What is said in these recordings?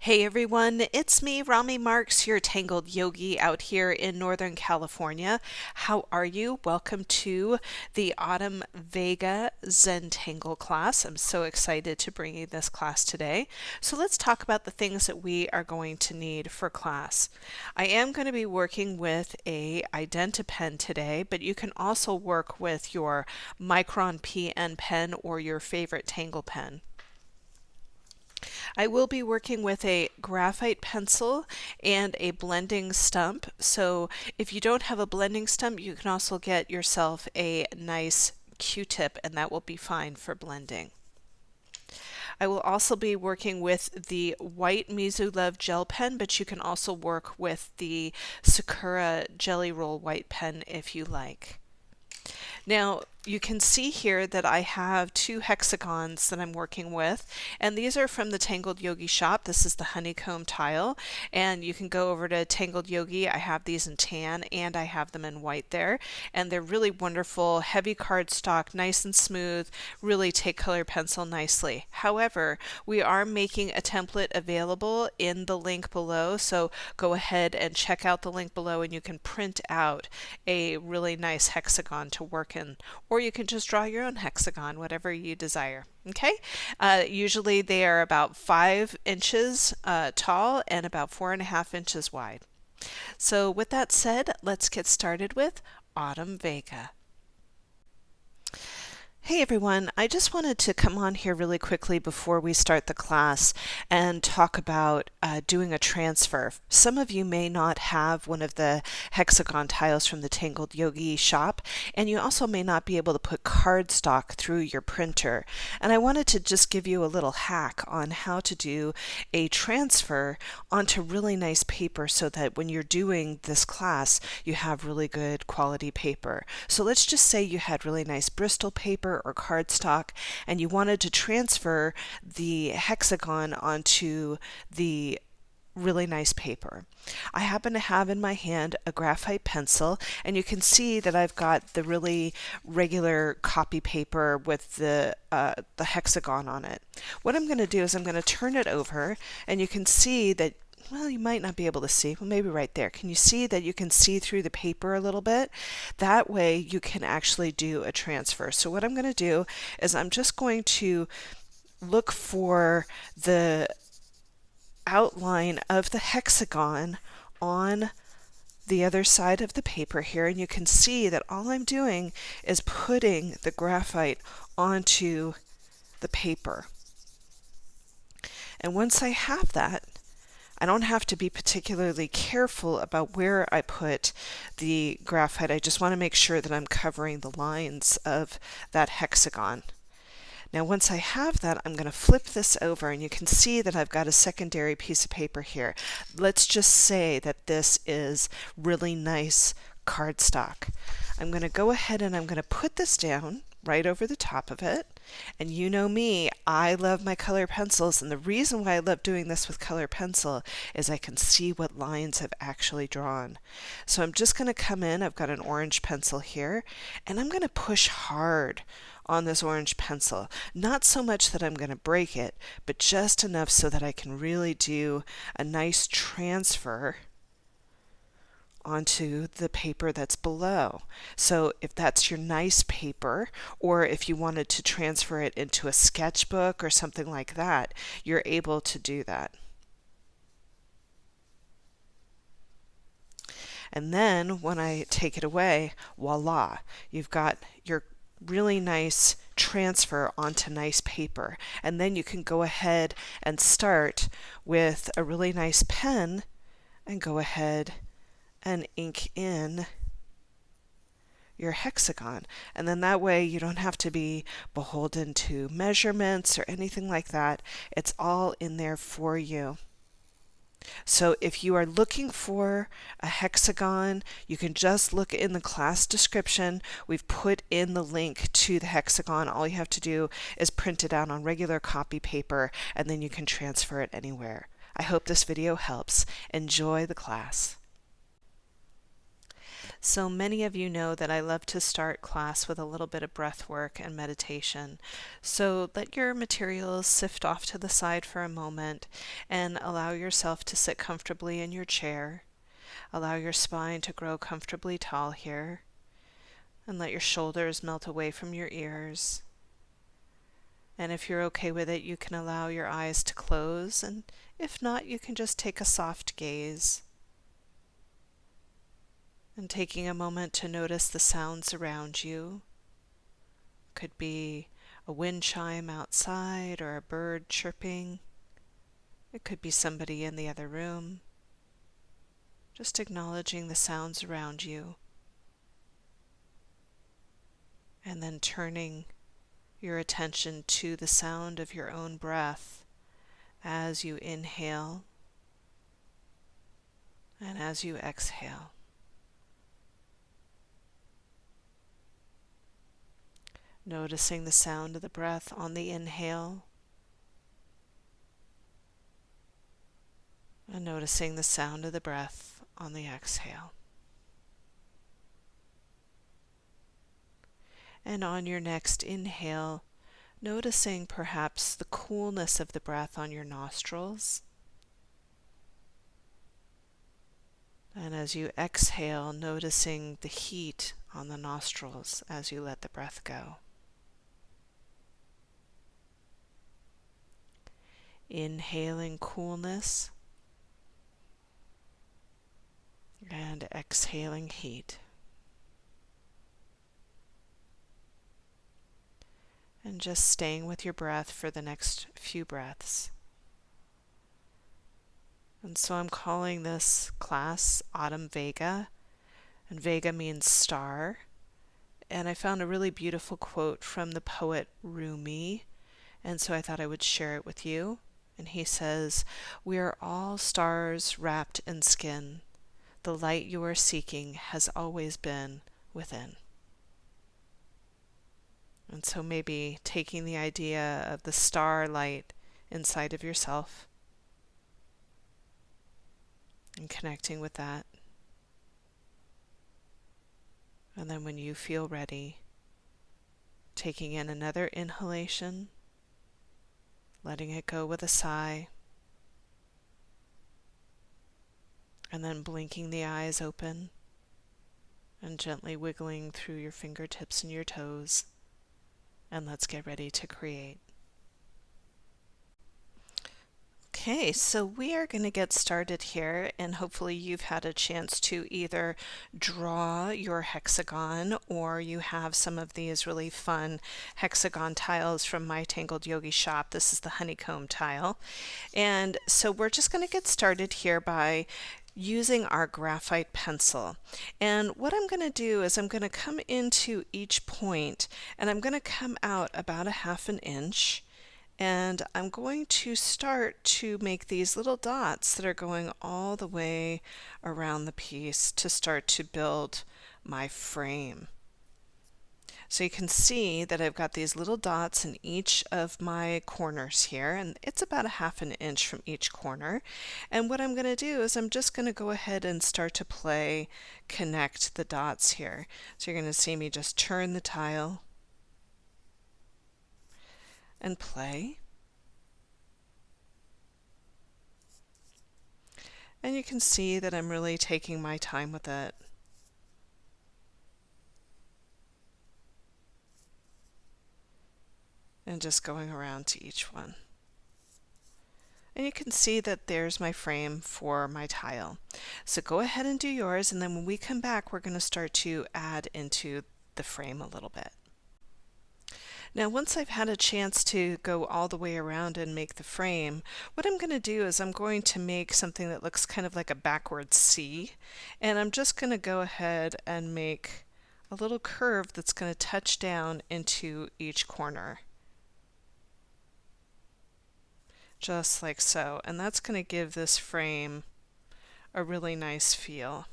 Hey everyone, it's me, Rami Marks, your Tangled Yogi out here in Northern California. How are you? Welcome to the Autumn Vega Zentangle class. I'm so excited to bring you this class today. So let's talk about the things that we are going to need for class. I am going to be working with a IdentiPen today, but you can also work with your Micron PN pen or your favorite Tangle pen. I will be working with a graphite pencil and a blending stump. So if you don't have a blending stump, you can also get yourself a nice Q-tip and that will be fine for blending. I will also be working with the white Mizu Love gel pen, but you can also work with the Sakura Jelly Roll white pen if you like. Now, you can see here that I have two hexagons that I'm working with, and these are from the Tangled Yogi shop. This is the honeycomb tile, and you can go over to Tangled Yogi. I have these in tan and I have them in white there, and they're really wonderful, heavy cardstock, nice and smooth, really take color pencil nicely. However, we are making a template available in the link below, so go ahead and check out the link below and you can print out a really nice hexagon to work in, or you can just draw your own hexagon, whatever you desire. Okay, usually they are about 5 inches tall and about 4.5 inches wide. So with that said, let's get started with Autumn Vega. Hey everyone, I just wanted to come on here really quickly before we start the class and talk about doing a transfer. Some of you may not have one of the hexagon tiles from the Tangled Yogi shop, and you also may not be able to put cardstock through your printer. And I wanted to just give you a little hack on how to do a transfer onto really nice paper so that when you're doing this class, you have really good quality paper. So let's just say you had really nice Bristol paper or cardstock and you wanted to transfer the hexagon onto the really nice paper. I happen to have in my hand a graphite pencil, and you can see that I've got the really regular copy paper with the hexagon on it. What I'm going to do is I'm going to turn it over, and you can see that, well, you might not be able to see, well, maybe right there. Can you see that you can see through the paper a little bit? That way you can actually do a transfer. So what I'm going to do is I'm just going to look for the outline of the hexagon on the other side of the paper here, and you can see that all I'm doing is putting the graphite onto the paper. And once I have that, I don't have to be particularly careful about where I put the graphite. I just want to make sure that I'm covering the lines of that hexagon. Now once I have that, I'm going to flip this over and you can see that I've got a secondary piece of paper here. Let's just say that this is really nice cardstock. I'm going to go ahead and I'm going to put this down right over the top of it. And you know me, I love my color pencils, and the reason why I love doing this with color pencil is I can see what lines I've actually drawn. So I'm just going to come in, I've got an orange pencil here, and I'm going to push hard on this orange pencil. Not so much that I'm going to break it, but just enough so that I can really do a nice transfer onto the paper that's below. So if that's your nice paper, or if you wanted to transfer it into a sketchbook or something like that, you're able to do that. And then when I take it away, voila, you've got your really nice transfer onto nice paper. And then you can go ahead and start with a really nice pen and go ahead and ink in your hexagon. And then that way you don't have to be beholden to measurements or anything like that. It's all in there for you. So if you are looking for a hexagon, you can just look in the class description. We've put in the link to the hexagon. All you have to do is print it out on regular copy paper, and then you can transfer it anywhere. I hope this video helps. Enjoy the class. So many of you know that I love to start class with a little bit of breath work and meditation. So let your materials sift off to the side for a moment and allow yourself to sit comfortably in your chair. Allow your spine to grow comfortably tall here, and let your shoulders melt away from your ears. And if you're okay with it, you can allow your eyes to close, and if not, you can just take a soft gaze. And taking a moment to notice the sounds around you. Could be a wind chime outside or a bird chirping. It could be somebody in the other room. Just acknowledging the sounds around you. And then turning your attention to the sound of your own breath as you inhale and as you exhale. Noticing the sound of the breath on the inhale and noticing the sound of the breath on the exhale. And on your next inhale, noticing perhaps the coolness of the breath on your nostrils. And as you exhale, noticing the heat on the nostrils as you let the breath go. Inhaling coolness and exhaling heat. And just staying with your breath for the next few breaths. And so I'm calling this class Autumn Vega, and Vega means star. And I found a really beautiful quote from the poet Rumi, and so I thought I would share it with you. And he says, "We are all stars wrapped in skin. The light you are seeking has always been within." And so maybe taking the idea of the starlight inside of yourself and connecting with that. And then when you feel ready, taking in another inhalation, letting it go with a sigh, and then blinking the eyes open and gently wiggling through your fingertips and your toes. And let's get ready to create. Okay, so we are going to get started here, and hopefully you've had a chance to either draw your hexagon or you have some of these really fun hexagon tiles from my Tangled Yogi shop. This is the honeycomb tile. And so we're just going to get started here by using our graphite pencil. And what I'm going to do is I'm going to come into each point and I'm going to come out about a half an inch. And I'm going to start to make these little dots that are going all the way around the piece to start to build my frame. So you can see that I've got these little dots in each of my corners here, and it's about a half an inch from each corner. And what I'm going to do is I'm just going to go ahead and start to connect the dots here. So you're going to see me just turn the tile and play. And you can see that I'm really taking my time with it. And just going around to each one. And you can see that there's my frame for my tile. So go ahead and do yours, and then when we come back, we're going to start to add into the frame a little bit. Now, once I've had a chance to go all the way around and make the frame, what I'm going to do is I'm going to make something that looks kind of like a backwards C, and I'm just going to go ahead and make a little curve that's going to touch down into each corner. Just like so, and that's going to give this frame a really nice feel.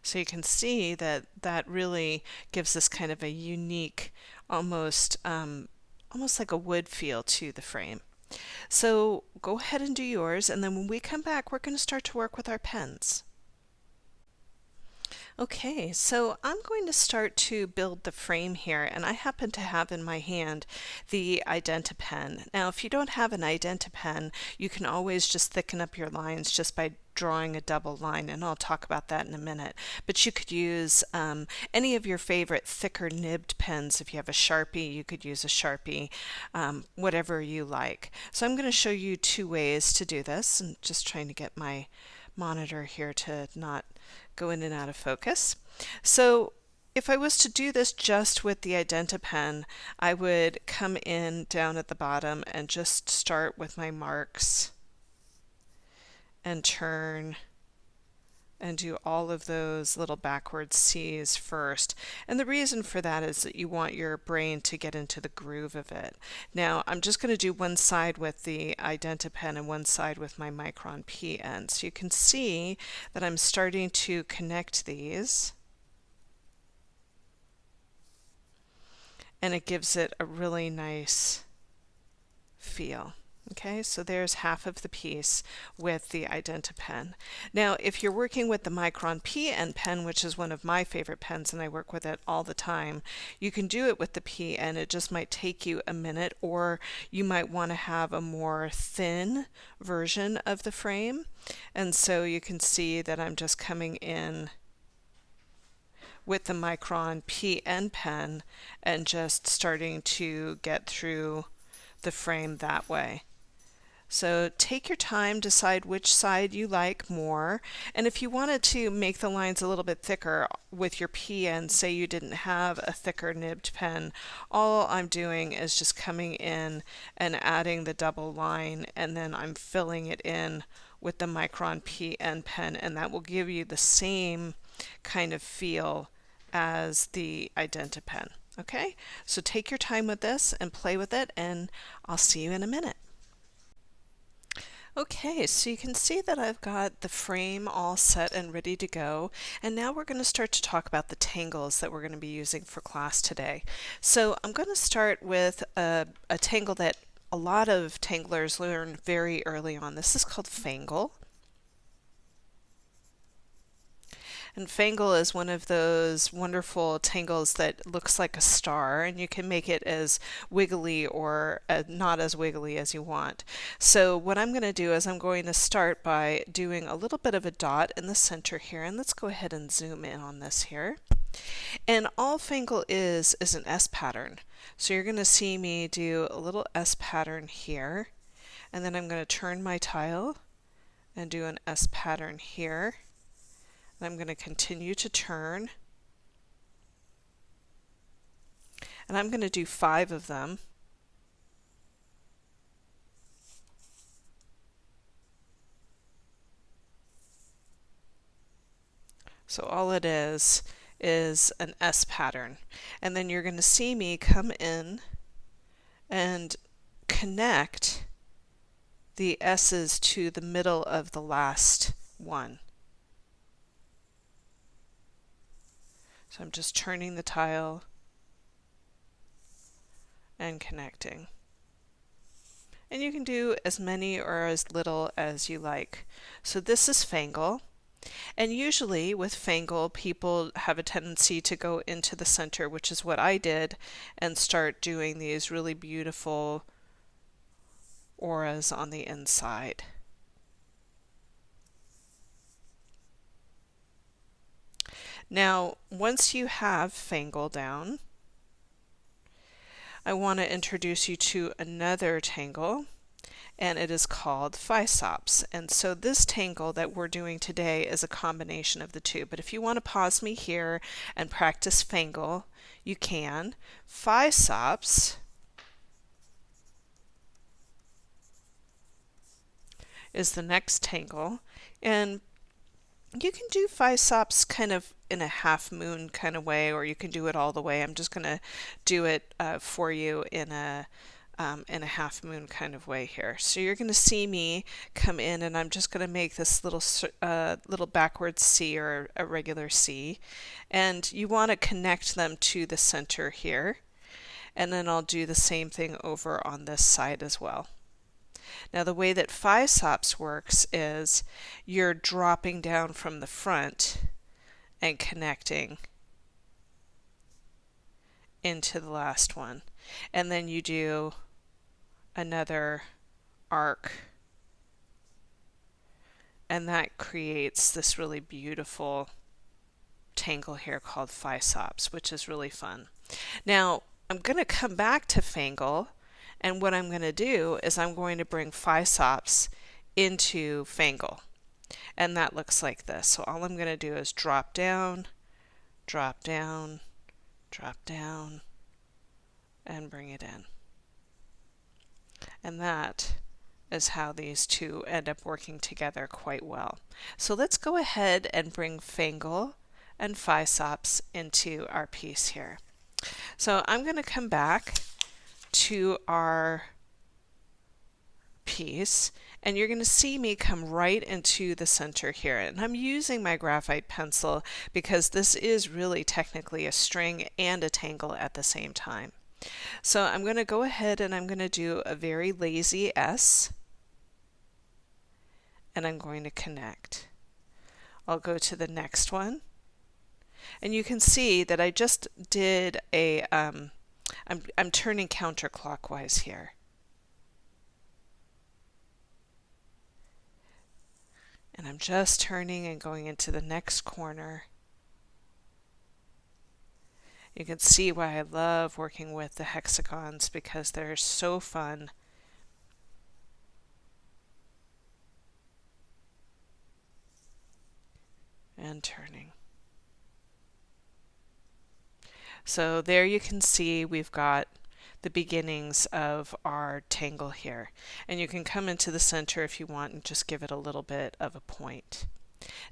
So you can see that that really gives us kind of a unique, almost almost like a wood feel to the frame. So go ahead and do yours, and then when we come back, we're going to start to work with our pens. Okay, so I'm going to start to build the frame here, and I happen to have in my hand the IdentiPen. Now, if you don't have an IdentiPen, you can always just thicken up your lines just by drawing a double line, and I'll talk about that in a minute. But you could use any of your favorite thicker nibbed pens. If you have a Sharpie, you could use a Sharpie, whatever you like. So I'm going to show you two ways to do this, and just trying to get my monitor here to not go in and out of focus. So if I was to do this just with the IdentiPen, I would come in down at the bottom and just start with my marks and turn and do all of those little backwards C's first. And the reason for that is that you want your brain to get into the groove of it. Now I'm just going to do one side with the IdentiPen and one side with my Micron pen. So you can see that I'm starting to connect these, and it gives it a really nice feel. Okay, so there's half of the piece with the IdentiPen. Now, if you're working with the Micron pen, which is one of my favorite pens and I work with it all the time, you can do it with the pen. It just might take you a minute, or you might want to have a more thin version of the frame. And so you can see that I'm just coming in with the Micron pen and just starting to get through the frame that way. So take your time, decide which side you like more, and if you wanted to make the lines a little bit thicker with your pen, say you didn't have a thicker nibbed pen, all I'm doing is just coming in and adding the double line, and then I'm filling it in with the Micron pen, and that will give you the same kind of feel as the IdentiPen. Okay, so take your time with this and play with it, and I'll see you in a minute. Okay, so you can see that I've got the frame all set and ready to go, and now we're going to start to talk about the tangles that we're going to be using for class today. So I'm going to start with a tangle that a lot of tanglers learn very early on. This is called Fangle. And Fangle is one of those wonderful tangles that looks like a star, and you can make it as wiggly or not as wiggly as you want. So what I'm going to do is I'm going to start by doing a little bit of a dot in the center here, and let's go ahead and zoom in on this here. And all Fangle is an S pattern. So you're going to see me do a little S pattern here, and then I'm going to turn my tile and do an S pattern here. I'm going to continue to turn, and I'm going to do 5 of them. So all it is an S pattern, and then you're going to see me come in and connect the S's to the middle of the last one. So I'm just turning the tile and connecting. And you can do as many or as little as you like. So this is Fangle. And usually with Fangle, people have a tendency to go into the center, which is what I did, and start doing these really beautiful auras on the inside. Now, once you have Fangle down, I want to introduce you to another tangle, and it is called Physops. And so this tangle that we're doing today is a combination of the two. But if you want to pause me here and practice Fangle, you can. Physops is the next tangle, and you can do Physops kind of in a half moon kind of way, or you can do it all the way. I'm just going to do it for you in a half moon kind of way here. So you're going to see me come in, and I'm just going to make this little backwards C or a regular C, and you want to connect them to the center here. And then I'll do the same thing over on this side as well. Now the way that 5-SOPs works is you're dropping down from the front and connecting into the last one. And then you do another arc, and that creates this really beautiful tangle here called 5-SOPs, which is really fun. Now I'm going to come back to Fangle, and what I'm going to do is I'm going to bring 5-SOPs into Fangle, and that looks like this. So all I'm going to do is drop down, drop down, drop down, and bring it in. And that is how these two end up working together quite well. So let's go ahead and bring Fangle and 5-SOPs into our piece here. So I'm going to come back to our piece, and you're going to see me come right into the center here. And I'm using my graphite pencil because this is really technically a string and a tangle at the same time. So I'm going to go ahead and I'm going to do a very lazy S, and I'm going to connect. I'll go to the next one, and you can see that I just did a I'm turning counterclockwise here. And I'm just turning and going into the next corner. You can see why I love working with the hexagons, because they're so fun. And turning. So there you can see we've got the beginnings of our tangle here. And you can come into the center if you want and just give it a little bit of a point.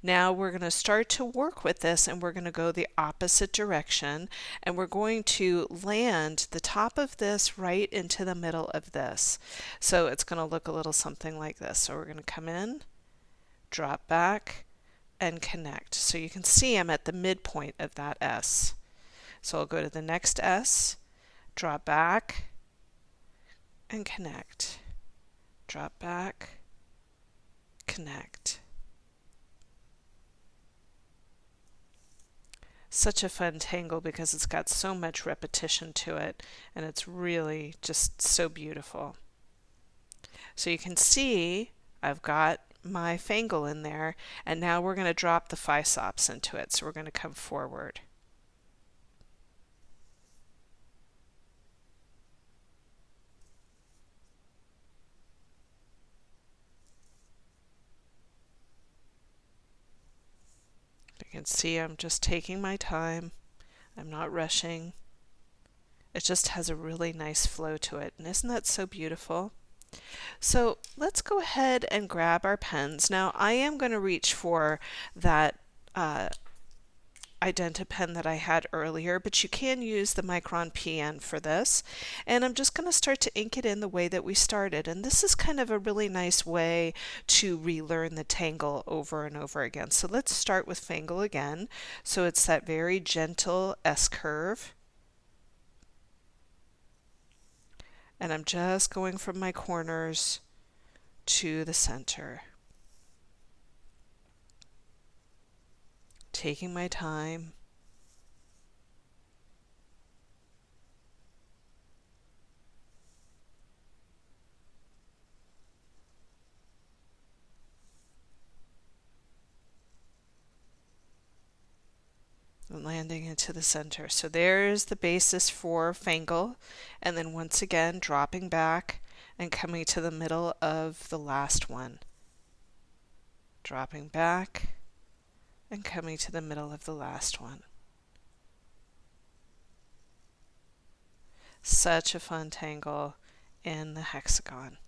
Now we're going to start to work with this, and we're going to go the opposite direction, and we're going to land the top of this right into the middle of this. So it's going to look a little something like this. So we're going to come in, drop back, and connect. So you can see I'm at the midpoint of that S. So I'll go to the next S, drop back, and connect. Drop back, connect. Such a fun tangle because it's got so much repetition to it, and it's really just so beautiful. So you can see I've got my Fangle in there, and now we're going to drop the 5-SOPs into it. So we're going to come forward. You can see I'm just taking my time. I'm not rushing. It just has a really nice flow to it. And isn't that so beautiful? So let's go ahead and grab our pens. Now I am going to reach for that IdentiPen that I had earlier, but you can use the Micron PN for this. And I'm just going to start to ink it in the way that we started. And this is kind of a really nice way to relearn the tangle over and over again. So let's start with Fangle again. So it's that very gentle S curve. And I'm just going from my corners to the center. Taking my time. And landing into the center. So there's the basis for Fangle, and then once again dropping back and coming to the middle of the last one. Dropping back and coming to the middle of the last one. Such a fun tangle in the hexagon.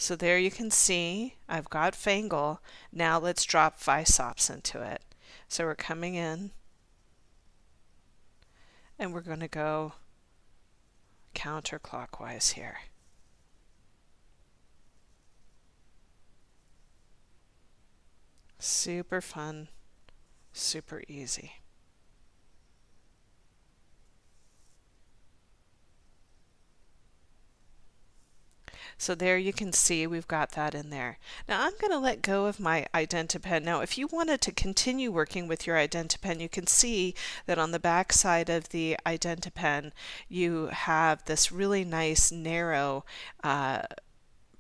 So there you can see I've got Fangle. Now let's drop 5-SOPs into it. So we're coming in, and we're going to go counterclockwise here. Super fun, super easy. So there you can see we've got that in there. Now I'm going to let go of my IdentiPen. Now if you wanted to continue working with your IdentiPen, you can see that on the back side of the IdentiPen you have this really nice narrow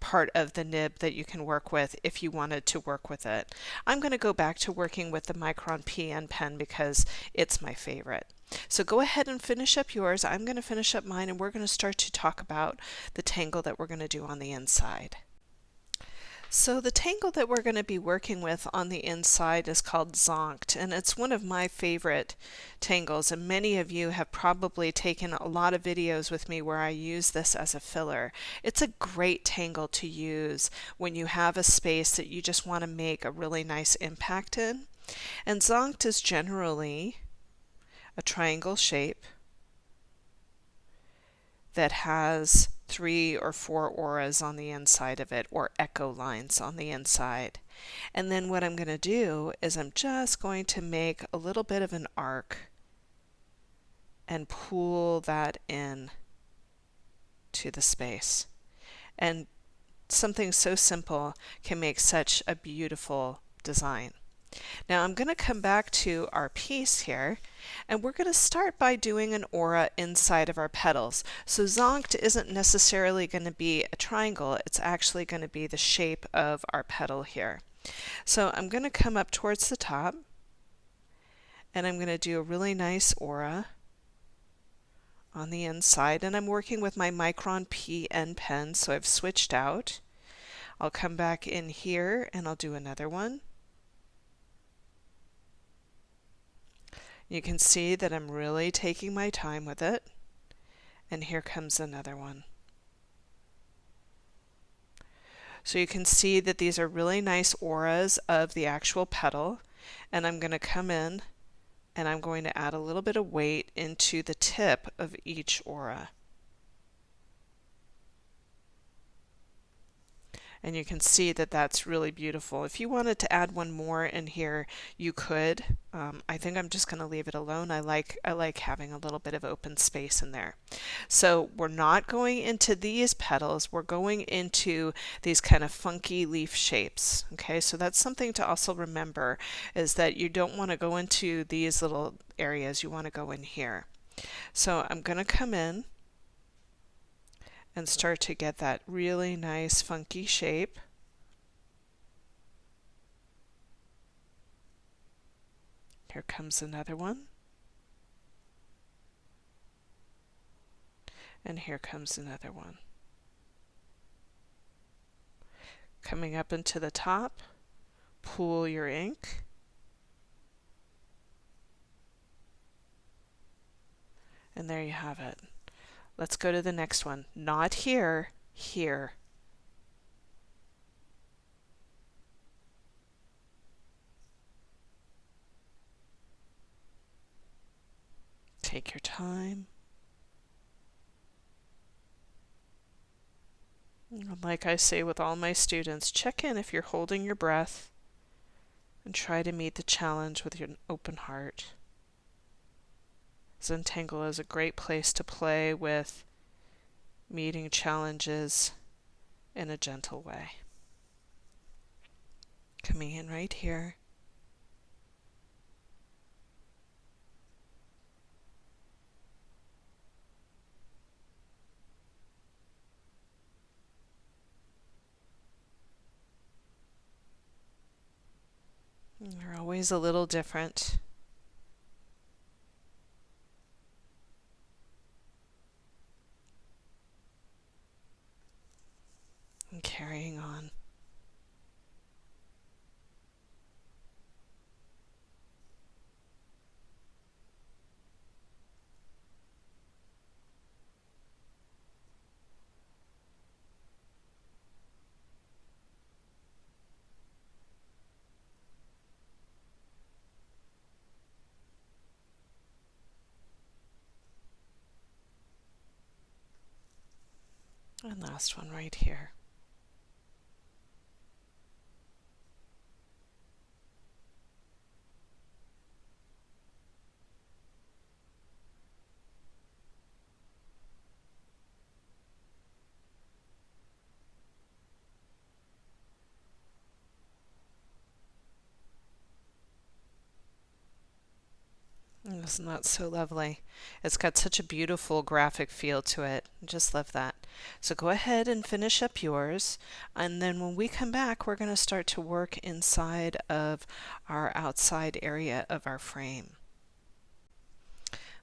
part of the nib that you can work with if you wanted to work with it. I'm going to go back to working with the Micron PN pen because it's my favorite. So go ahead and finish up yours. I'm going to finish up mine and we're going to start to talk about the tangle that we're going to do on the inside. So the tangle that we're going to be working with on the inside is called zonked, and it's one of my favorite tangles, and many of you have probably taken a lot of videos with me where I use this as a filler. It's a great tangle to use when you have a space that you just want to make a really nice impact in. And zonked is generally a triangle shape that has 3 or 4 auras on the inside of it, or echo lines on the inside. And then what I'm going to do is I'm just going to make a little bit of an arc and pull that in to the space. And something so simple can make such a beautiful design. Now I'm going to come back to our piece here, and we're going to start by doing an aura inside of our petals. So zonked isn't necessarily going to be a triangle, it's actually going to be the shape of our petal here. So I'm going to come up towards the top, and I'm going to do a really nice aura on the inside, and I'm working with my Micron PN pen, so I've switched out. I'll come back in here and I'll do another one. You can see that I'm really taking my time with it. And here comes another one. So you can see that these are really nice auras of the actual petal. And I'm going to come in and I'm going to add a little bit of weight into the tip of each aura. And you can see that that's really beautiful. If you wanted to add one more in here, you could. I think I'm just going to leave it alone. I like having a little bit of open space in there. So we're not going into these petals. We're going into these kind of funky leaf shapes. Okay, so that's something to also remember, is that you don't want to go into these little areas. You want to go in here. So I'm going to come in and start to get that really nice funky shape. Here comes another one. And here comes another one. Coming up into the top, pool your ink. And there you have it. Let's go to the next one. Not here, here. Take your time. Like I say with all my students, check in if you're holding your breath and try to meet the challenge with your open heart. Zentangle is a great place to play with meeting challenges in a gentle way. Coming in right here. They're always a little different. And carrying on. And last one right here. Isn't that so lovely? It's got such a beautiful graphic feel to it. I just love that. So go ahead and finish up yours. And then when we come back, we're going to start to work inside of our outside area of our frame.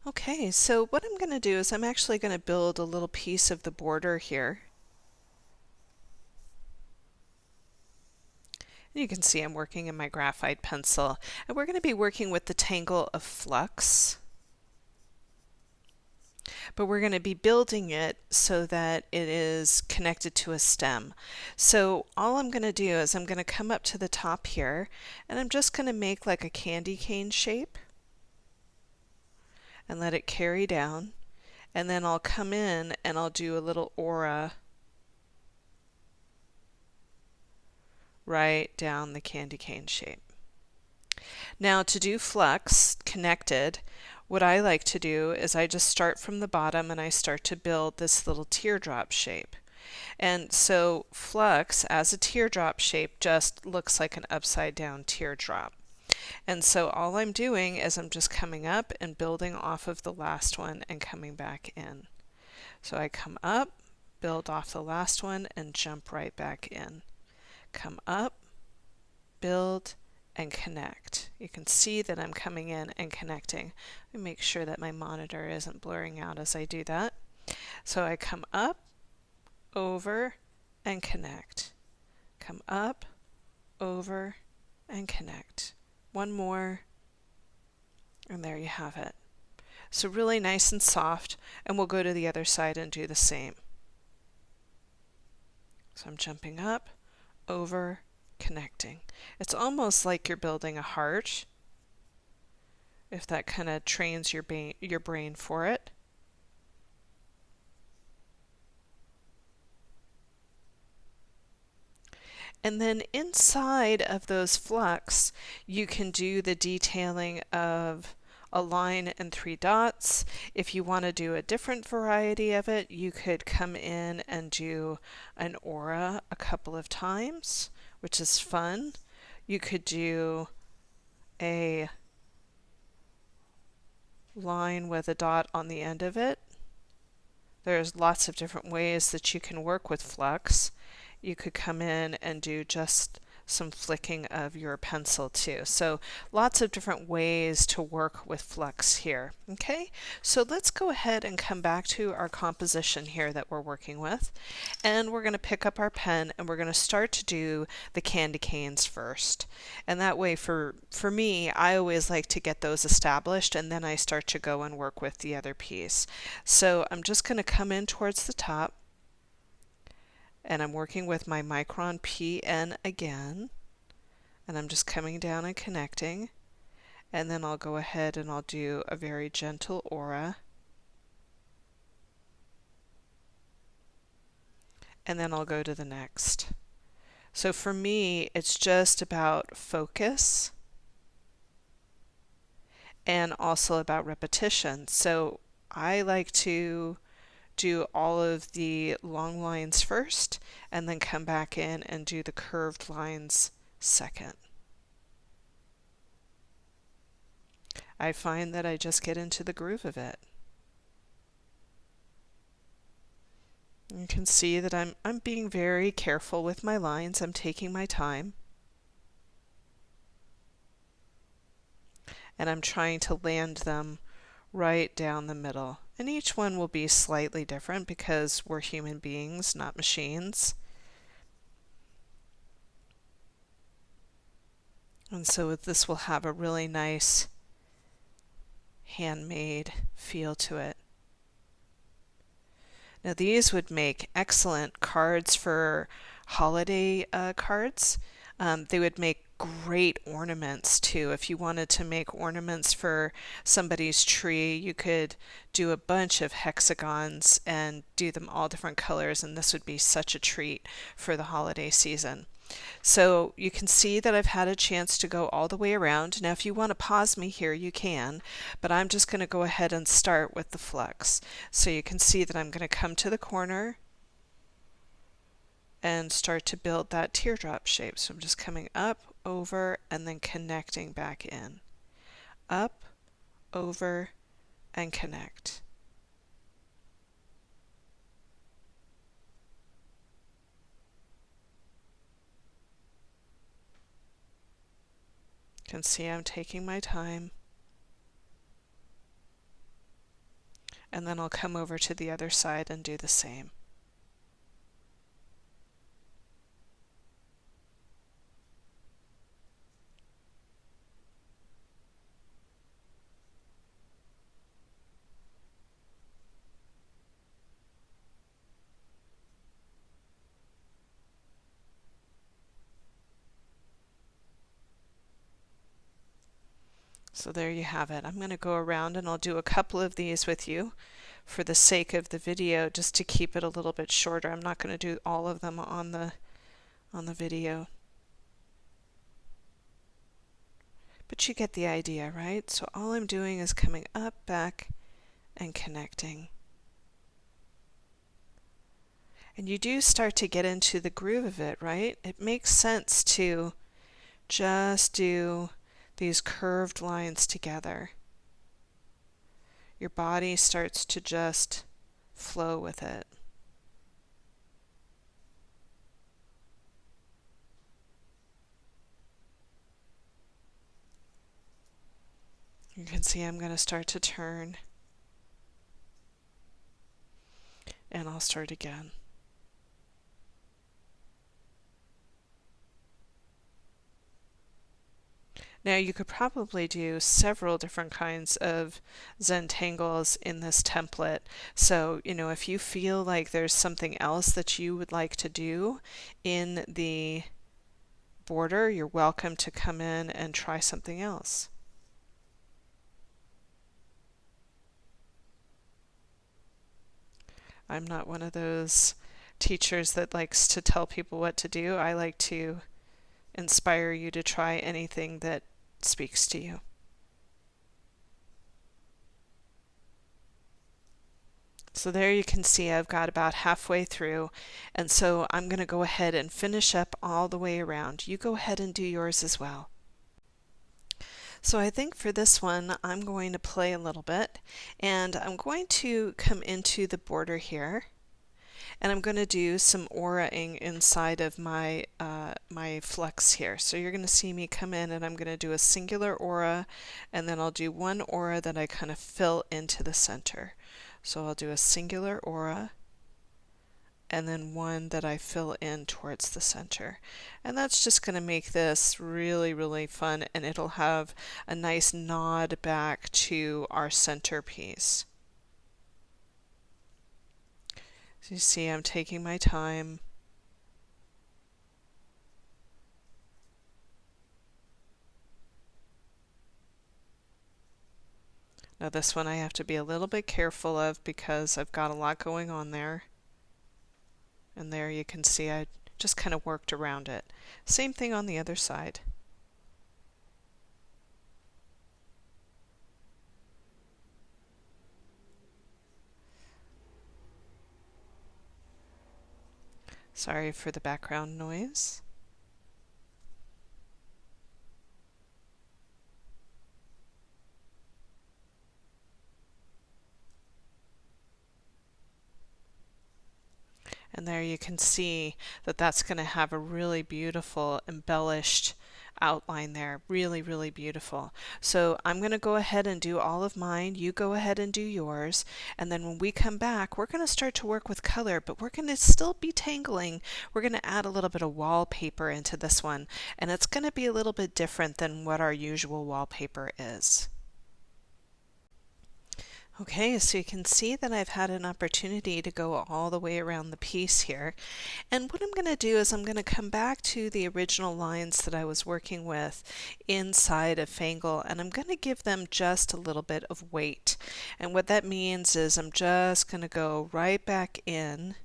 Okay, so what I'm going to do is I'm actually going to build a little piece of the border here. You can see I'm working in my graphite pencil, and we're going to be working with the tangle of flux, but we're going to be building it so that it is connected to a stem. So all I'm going to do is I'm going to come up to the top here, and I'm just going to make like a candy cane shape and let it carry down, and then I'll come in and I'll do a little aura right down the candy cane shape. Now to do flux connected, what I like to do is I just start from the bottom and I start to build this little teardrop shape. And so flux as a teardrop shape just looks like an upside down teardrop. And so all I'm doing is I'm just coming up and building off of the last one and coming back in. So I come up, build off the last one, and jump right back in. Come up, build, and connect. You can see that I'm coming in and connecting. Let me make sure that my monitor isn't blurring out as I do that. So I come up, over, and connect. Come up, over, and connect. One more, and there you have it. So really nice and soft, and we'll go to the other side and do the same. So I'm jumping up, over, connecting. It's almost like you're building a heart, if that kind of trains your brain for it. And then inside of those flux, you can do the detailing of a line and 3 dots. If you want to do a different variety of it, you could come in and do an aura a couple of times, which is fun. You could do a line with a dot on the end of it. There's lots of different ways that you can work with flux. You could come in and do just some flicking of your pencil too. So lots of different ways to work with flux here. Okay, so let's go ahead and come back to our composition here that we're working with, and we're going to pick up our pen and we're going to start to do the candy canes first. And that way for me, I always like to get those established and then I start to go and work with the other piece. So I'm just going to come in towards the top, and I'm working with my Micron PN again, and I'm just coming down and connecting, and then I'll go ahead and I'll do a very gentle aura, and then I'll go to the next. So for me, it's just about focus and also about repetition. So I like to do all of the long lines first and then come back in and do the curved lines second. I find that I just get into the groove of it. You can see that I'm being very careful with my lines. I'm taking my time. And I'm trying to land them right down the middle. And each one will be slightly different because we're human beings, not machines. And so this will have a really nice handmade feel to it. Now these would make excellent cards for holiday cards. They would make great ornaments too. If you wanted to make ornaments for somebody's tree, you could do a bunch of hexagons and do them all different colors, and this would be such a treat for the holiday season. So you can see that I've had a chance to go all the way around. Now if you want to pause me here, you can, but I'm just going to go ahead and start with the flux. So you can see that I'm going to come to the corner and start to build that teardrop shape. So I'm just coming up, over, and then connecting back in. Up, over, and connect. You can see I'm taking my time. And then I'll come over to the other side and do the same. So there you have it. I'm going to go around and I'll do a couple of these with you for the sake of the video, just to keep it a little bit shorter. I'm not going to do all of them on the video. But you get the idea, right? So all I'm doing is coming up, back, and connecting. And you do start to get into the groove of it, right? It makes sense to just do these curved lines together. Your body starts to just flow with it. You can see I'm going to start to turn, and I'll start again. Now you could probably do several different kinds of Zentangles in this template. So, if you feel like there's something else that you would like to do in the border, you're welcome to come in and try something else. I'm not one of those teachers that likes to tell people what to do. I like to inspire you to try anything that speaks to you. So there you can see I've got about halfway through, and so I'm going to go ahead and finish up all the way around. You go ahead and do yours as well. So I think for this one I'm going to play a little bit, and I'm going to come into the border here, and I'm going to do some aura-ing inside of my my flex here. So you're going to see me come in and I'm going to do a singular aura, and then I'll do one aura that I kind of fill into the center. So I'll do a singular aura and then one that I fill in towards the center. And that's just going to make this really, really fun, and it'll have a nice nod back to our centerpiece. So you see I'm taking my time. Now this one I have to be a little bit careful of because I've got a lot going on there. And there you can see I just kind of worked around it. Same thing on the other side. Sorry for the background noise. And there you can see that that's going to have a really beautiful embellished outline there. Really, really beautiful. So I'm going to go ahead and do all of mine. You go ahead and do yours. And then when we come back, we're going to start to work with color, but we're going to still be tangling. We're going to add a little bit of wallpaper into this one. And it's going to be a little bit different than what our usual wallpaper is. Okay, so you can see that I've had an opportunity to go all the way around the piece here. And what I'm going to do is I'm going to come back to the original lines that I was working with inside of Fangle, and I'm going to give them just a little bit of weight. And what that means is I'm just going to go right back in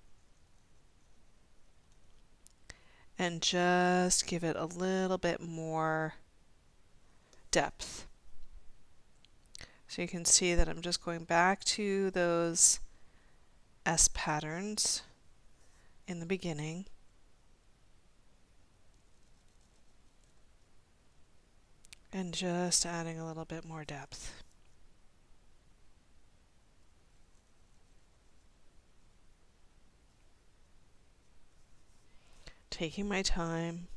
and just give it a little bit more depth. So you can see that I'm just going back to those S patterns in the beginning. And just adding a little bit more depth. Taking my time.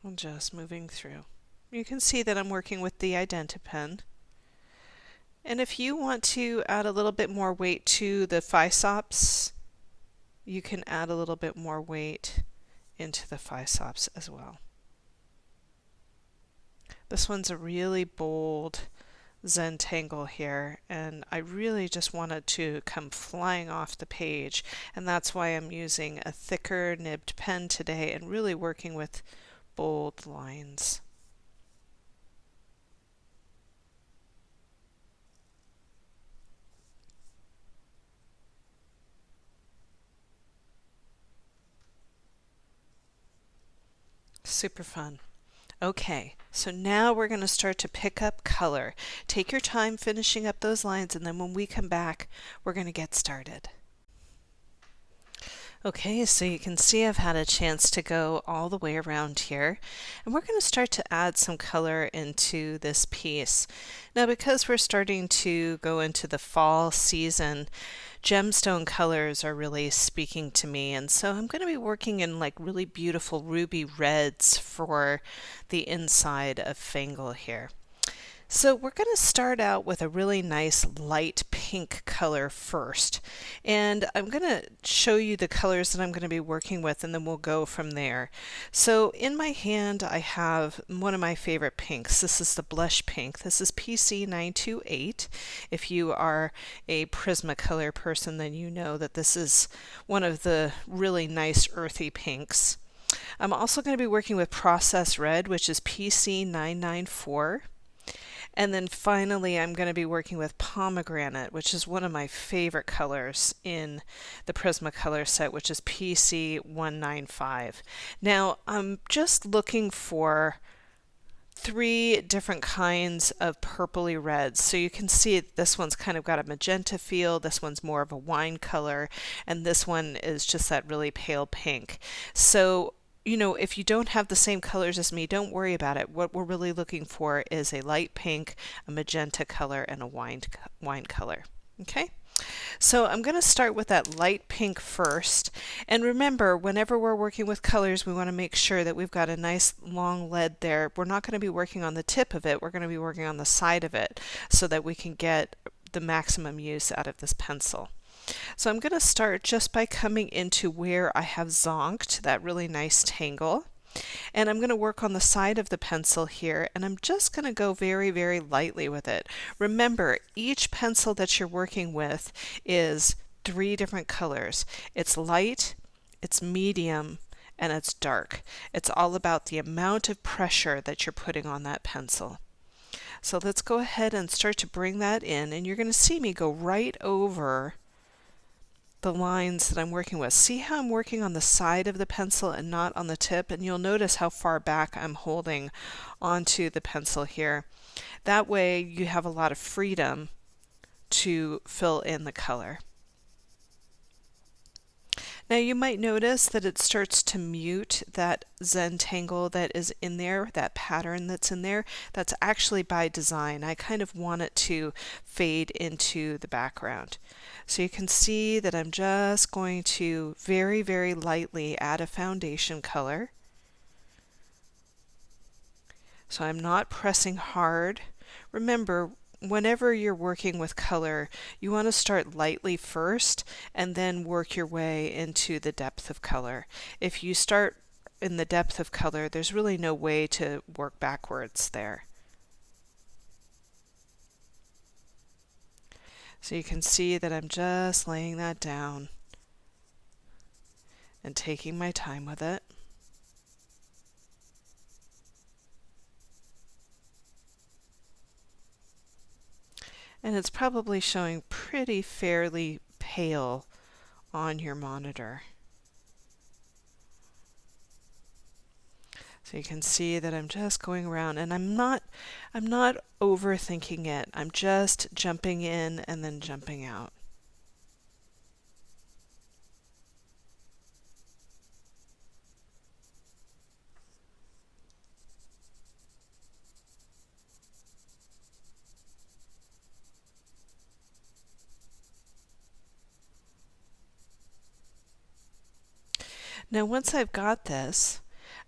I'm just moving through. You can see that I'm working with the IdentiPen. And if you want to add a little bit more weight to the physops, you can add a little bit more weight into the physops as well. This one's a really bold Zentangle here, and I really just wanted to come flying off the page, and that's why I'm using a thicker nibbed pen today and really working with bold lines. Super fun. Okay, so now we're going to start to pick up color. Take your time finishing up those lines, and then when we come back, we're going to get started. Okay, so you can see I've had a chance to go all the way around here, and we're going to start to add some color into this piece. Now, because we're starting to go into the fall season, gemstone colors are really speaking to me, and so I'm going to be working in like really beautiful ruby reds for the inside of Fangle here. So we're going to start out with a really nice light pink color first, and I'm going to show you the colors that I'm going to be working with, and then we'll go from there. So in my hand I have one of my favorite pinks. This is the blush pink. This is PC 928. If you are a Prismacolor person, then you know that this is one of the really nice earthy pinks. I'm also going to be working with Process Red, which is PC 994. And then finally, I'm going to be working with Pomegranate, which is one of my favorite colors in the Prismacolor set, which is PC 195. Now, I'm just looking for 3 different kinds of purpley reds. So you can see this one's kind of got a magenta feel, this one's more of a wine color, and this one is just that really pale pink. So if you don't have the same colors as me, don't worry about it. What we're really looking for is a light pink, a magenta color, and a wine color. Okay? So I'm going to start with that light pink first. And remember, whenever we're working with colors, we want to make sure that we've got a nice long lead there. We're not going to be working on the tip of it. We're going to be working on the side of it so that we can get the maximum use out of this pencil. So I'm going to start just by coming into where I have zonked, that really nice tangle. And I'm going to work on the side of the pencil here, and I'm just going to go very, very lightly with it. Remember, each pencil that you're working with is 3 different colors. It's light, it's medium, and it's dark. It's all about the amount of pressure that you're putting on that pencil. So let's go ahead and start to bring that in, and you're going to see me go right over the lines that I'm working with. See how I'm working on the side of the pencil and not on the tip, and you'll notice how far back I'm holding onto the pencil here. That way you have a lot of freedom to fill in the color. Now you might notice that it starts to mute that Zentangle that is in there, that pattern that's in there. That's actually by design. I kind of want it to fade into the background. So you can see that I'm just going to very, very lightly add a foundation color. So I'm not pressing hard. Remember, whenever you're working with color, you want to start lightly first and then work your way into the depth of color. If you start in the depth of color, there's really no way to work backwards there. So you can see that I'm just laying that down and taking my time with it. And it's probably showing pretty fairly pale on your monitor. So you can see that I'm just going around, and I'm not overthinking it. I'm just jumping in and then jumping out. Now once I've got this,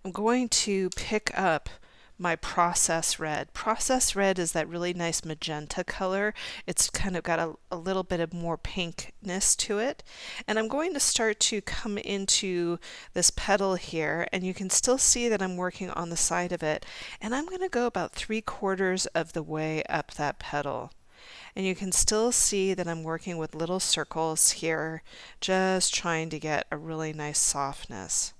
I'm going to pick up my process red. Process red is that really nice magenta color. It's kind of got a little bit of more pinkness to it. And I'm going to start to come into this petal here, and you can still see that I'm working on the side of it. And I'm going to go about 3/4 of the way up that petal. And you can still see that I'm working with little circles here, just trying to get a really nice softness.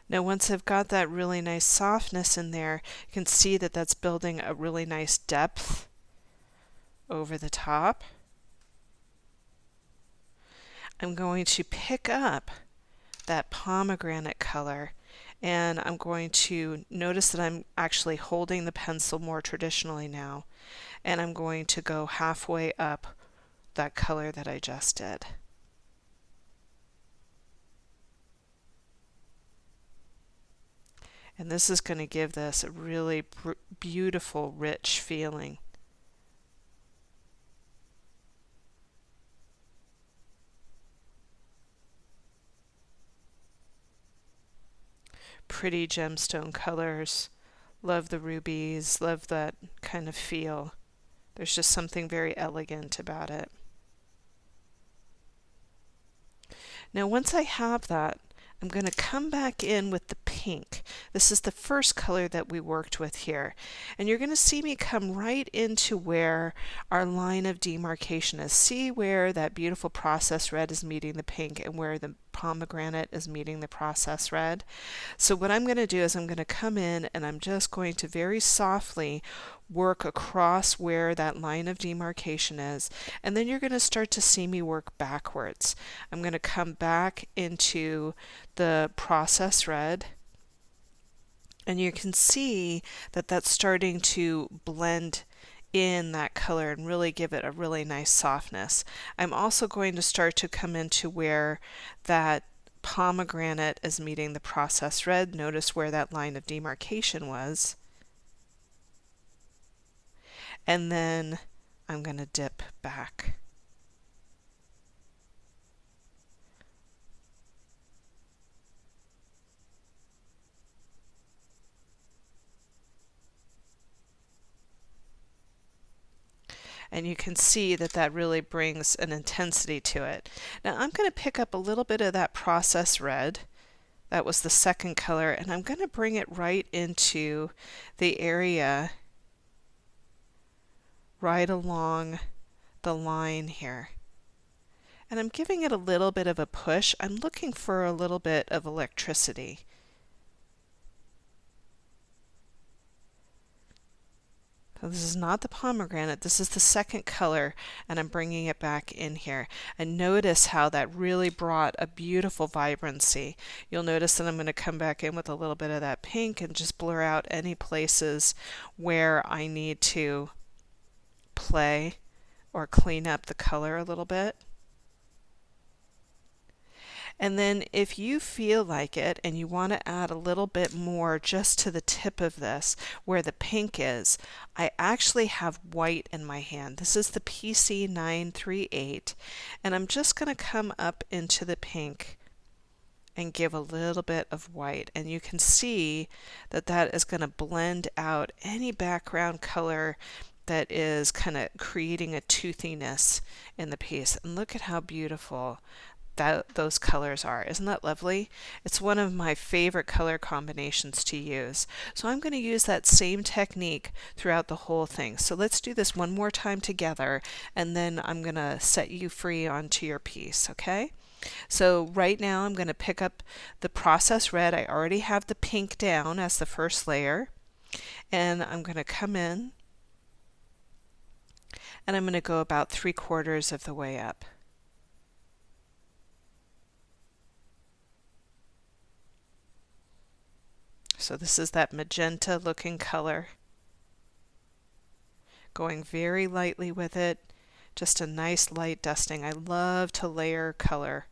Now once I've got that really nice softness in there, you can see that that's building a really nice depth over the top. I'm going to pick up that pomegranate color, and I'm going to notice that I'm actually holding the pencil more traditionally now, and I'm going to go halfway up that color that I just did. And this is going to give this a really beautiful, rich feeling. Pretty gemstone colors. Love the rubies, love that kind of feel. There's just something very elegant about it. Now once I have that, I'm going to come back in with the pink. This is the first color that we worked with here. And you're going to see me come right into where our line of demarcation is. See where that beautiful process red is meeting the pink and where the pomegranate is meeting the process red. So what I'm going to do is I'm going to come in and I'm just going to very softly work across where that line of demarcation is, and then you're going to start to see me work backwards. I'm going to come back into the process red, and you can see that that's starting to blend in that color and really give it a really nice softness. I'm also going to start to come into where that pomegranate is meeting the process red. Notice where that line of demarcation was. And then I'm going to dip back. And you can see that that really brings an intensity to it. Now I'm going to pick up a little bit of that process red. That was the second color, and I'm going to bring it right into the area right along the line here. And I'm giving it a little bit of a push. I'm looking for a little bit of electricity. So this is not the pomegranate, this is the second color, and I'm bringing it back in here. And notice how that really brought a beautiful vibrancy. You'll notice that I'm going to come back in with a little bit of that pink and just blur out any places where I need to play or clean up the color a little bit. And then if you feel like it and you want to add a little bit more just to the tip of this where the pink is, I actually have white in my hand. This is the PC 938, and I'm just going to come up into the pink and give a little bit of white, and you can see that that is going to blend out any background color that is kind of creating a toothiness in the piece. And look at how beautiful those colors are. Isn't that lovely? It's one of my favorite color combinations to use. So I'm going to use that same technique throughout the whole thing. So let's do this one more time together, and then I'm going to set you free onto your piece, okay? So right now I'm going to pick up the process red. I already have the pink down as the first layer, and I'm going to come in and I'm going to go about 3/4 of the way up. So this is that magenta looking color. Going very lightly with it, just a nice light dusting. I love to layer color.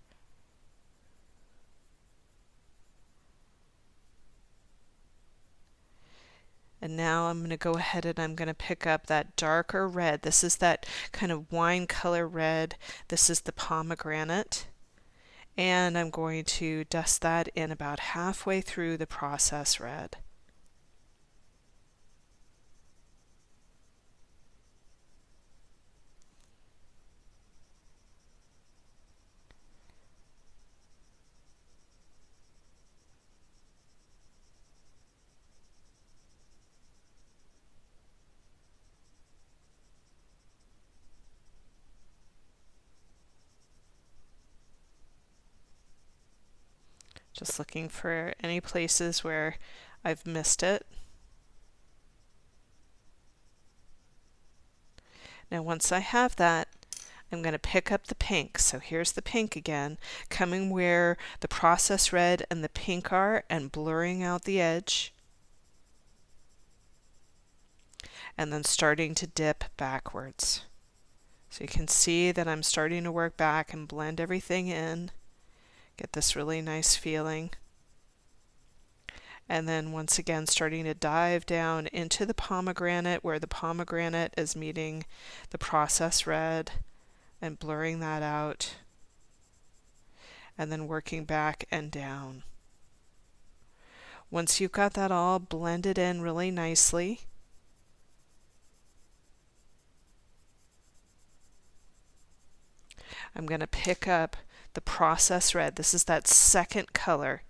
And now I'm going to go ahead and I'm going to pick up that darker red. This is that kind of wine color red. This is the pomegranate. And I'm going to dust that in about halfway through the process red. Just looking for any places where I've missed it. Now once I have that, I'm going to pick up the pink. So here's the pink again, coming where the process red and the pink are and blurring out the edge. And then starting to dip backwards. So you can see that I'm starting to work back and blend everything in. Get this really nice feeling. And then once again starting to dive down into the pomegranate where the pomegranate is meeting the process red and blurring that out. And then working back and down. Once you've got that all blended in really nicely, I'm going to pick up the process red. This is that second color,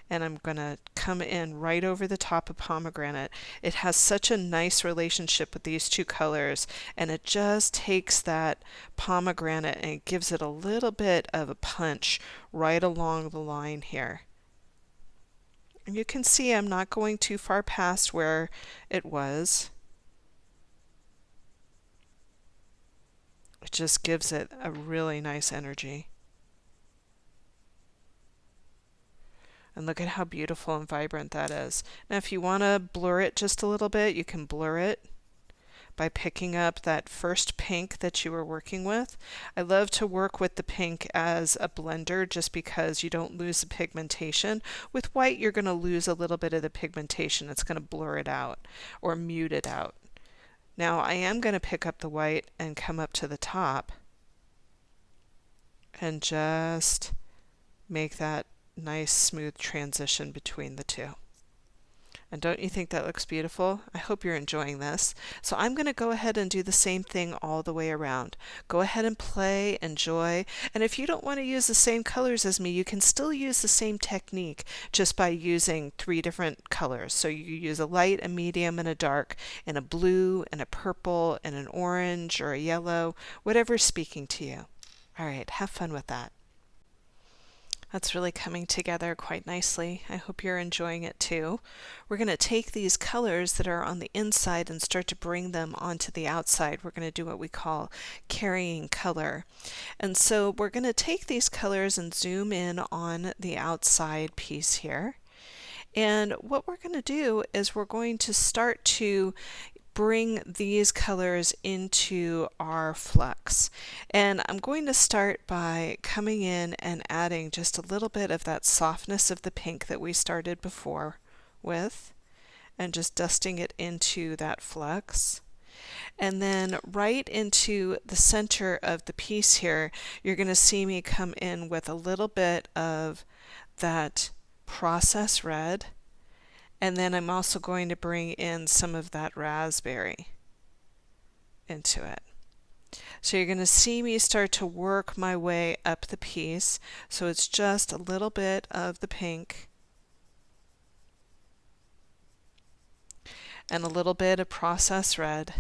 and I'm going to come in right over the top of pomegranate. It has such a nice relationship with these two colors, and it just takes that pomegranate and it gives it a little bit of a punch right along the line here. And you can see I'm not going too far past where it was. It just gives it a really nice energy. And look at how beautiful and vibrant that is. Now if you want to blur it just a little bit, you can blur it by picking up that first pink that you were working with. I love to work with the pink as a blender just because you don't lose the pigmentation. With white, you're going to lose a little bit of the pigmentation. It's going to blur it out or mute it out. Now I am going to pick up the white and come up to the top and just make that nice smooth transition between the two. And don't you think that looks beautiful? I hope you're enjoying this. So I'm going to go ahead and do the same thing all the way around. Go ahead and play, enjoy, and if you don't want to use the same colors as me, you can still use the same technique just by using 3 different colors. So you use a light, a medium, and a dark, and a blue, and a purple, and an orange, or a yellow, whatever's speaking to you. All right, have fun with that. That's really coming together quite nicely. I hope you're enjoying it too. We're going to take these colors that are on the inside and start to bring them onto the outside. We're going to do what we call carrying color. And so we're going to take these colors and zoom in on the outside piece here. And what we're going to do is we're going to start to bring these colors into our flux. And I'm going to start by coming in and adding just a little bit of that softness of the pink that we started before with, and just dusting it into that flux. And then right into the center of the piece here, you're going to see me come in with a little bit of that process red. And then I'm also going to bring in some of that raspberry into it. So you're going to see me start to work my way up the piece. So it's just a little bit of the pink and a little bit of processed red.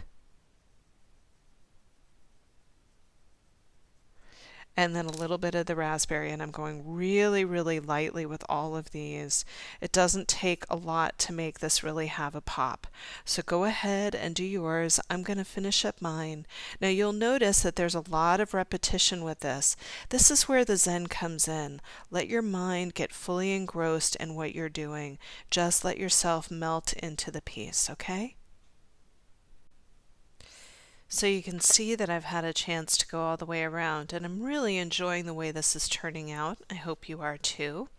And then a little bit of the raspberry, and I'm going really, really lightly with all of these. It doesn't take a lot to make this really have a pop. So go ahead and do yours. I'm going to finish up mine. Now you'll notice that there's a lot of repetition with this. This is where the Zen comes in. Let your mind get fully engrossed in what you're doing. Just let yourself melt into the piece, okay? So you can see that I've had a chance to go all the way around, and I'm really enjoying the way this is turning out. I hope you are too.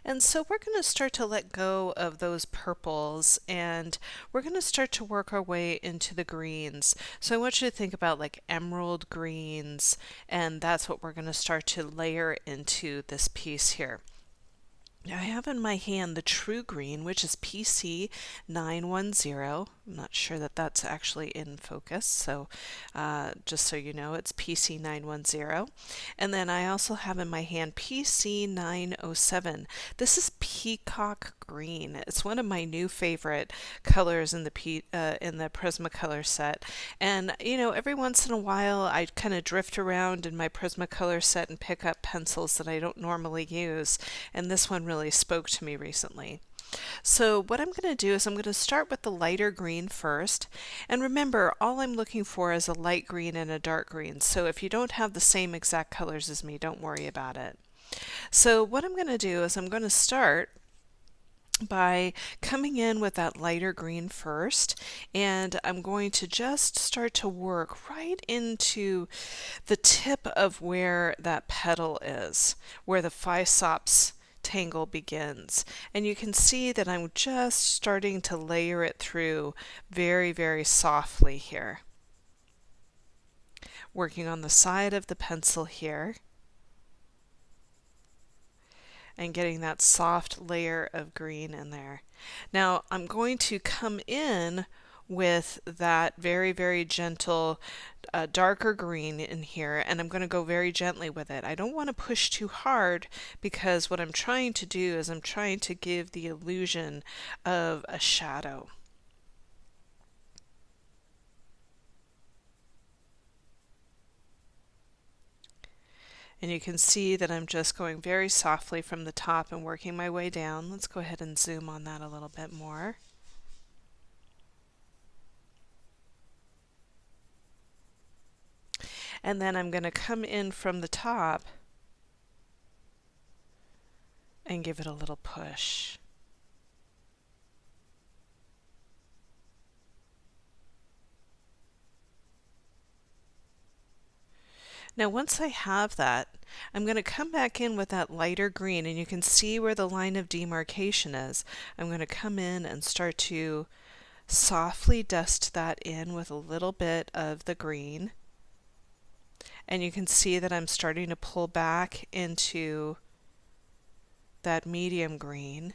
And so we're going to start to let go of those purples, and we're going to start to work our way into the greens. So I want you to think about like emerald greens, and that's what we're going to start to layer into this piece here. Now I have in my hand the true green, which is PC 910. I'm not sure that that's actually in focus, so just so you know, it's PC 910. And then I also have in my hand PC 907. This is peacock green. It's one of my new favorite colors in the Prismacolor set. And you know, every once in a while I kind of drift around in my Prismacolor set and pick up pencils that I don't normally use, and this one really spoke to me recently. So what I'm going to do is I'm going to start with the lighter green first. And remember, all I'm looking for is a light green and a dark green. So if you don't have the same exact colors as me, don't worry about it. So what I'm going to do is I'm going to start by coming in with that lighter green first, and I'm going to just start to work right into the tip of where that petal is, where the Physops tangle begins. And you can see that I'm just starting to layer it through very, very softly here. Working on the side of the pencil here and getting that soft layer of green in there. Now I'm going to come in with that very, very gentle darker green in here, and I'm going to go very gently with it. I don't want to push too hard, because what I'm trying to do is I'm trying to give the illusion of a shadow. And you can see that I'm just going very softly from the top and working my way down. Let's go ahead and zoom on that a little bit more. And then I'm going to come in from the top and give it a little push. Now once I have that, I'm going to come back in with that lighter green, and you can see where the line of demarcation is. I'm going to come in and start to softly dust that in with a little bit of the green. And you can see that I'm starting to pull back into that medium green.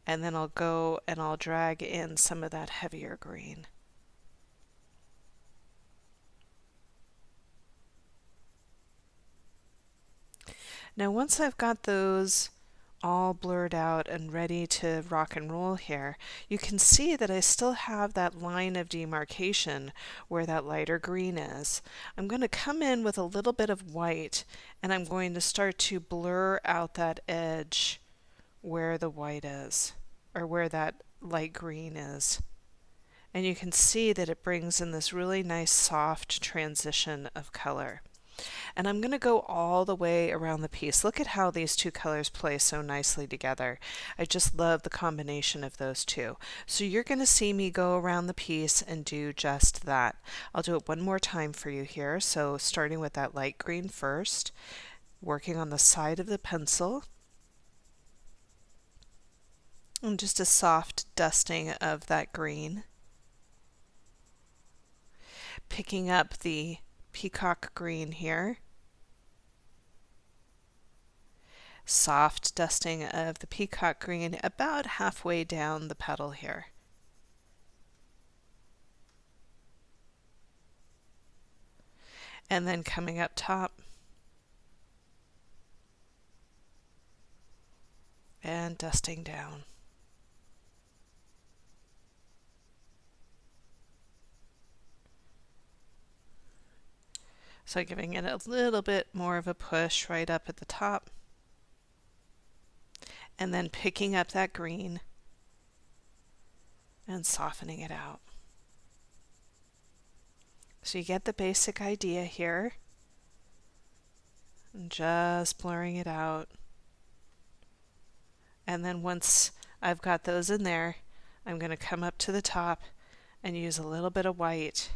And then I'll go and I'll drag in some of that heavier green. Now once I've got those all blurred out and ready to rock and roll here, you can see that I still have that line of demarcation where that lighter green is. I'm going to come in with a little bit of white, and I'm going to start to blur out that edge where the white is, or where that light green is. And you can see that it brings in this really nice soft transition of color. And I'm going to go all the way around the piece. Look at how these two colors play so nicely together. I just love the combination of those two. So you're going to see me go around the piece and do just that. I'll do it one more time for you here. So starting with that light green first, working on the side of the pencil, and just a soft dusting of that green. Picking up the peacock green here. Soft dusting of the peacock green about halfway down the petal here. And then coming up top and dusting down. So giving it a little bit more of a push right up at the top, and then picking up that green and softening it out. So you get the basic idea here, and just blurring it out. And then once I've got those in there, I'm going to come up to the top and use a little bit of white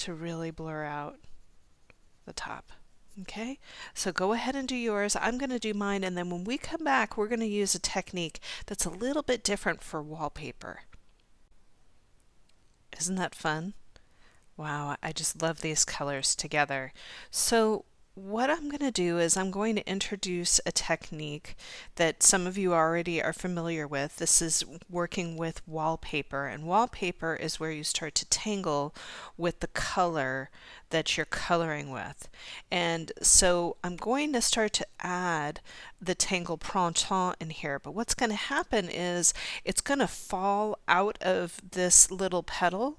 to really blur out the top. Okay, so go ahead and do yours. I'm going to do mine, and then when we come back, we're going to use a technique that's a little bit different for wallpaper. Isn't that fun? Wow, I just love these colors together. So what I'm going to do is I'm going to introduce a technique that some of you already are familiar with. This is working with wallpaper, and wallpaper is where you start to tangle with the color that you're coloring with. And so I'm going to start to add the tangle printemps in here, but what's going to happen is it's going to fall out of this little petal,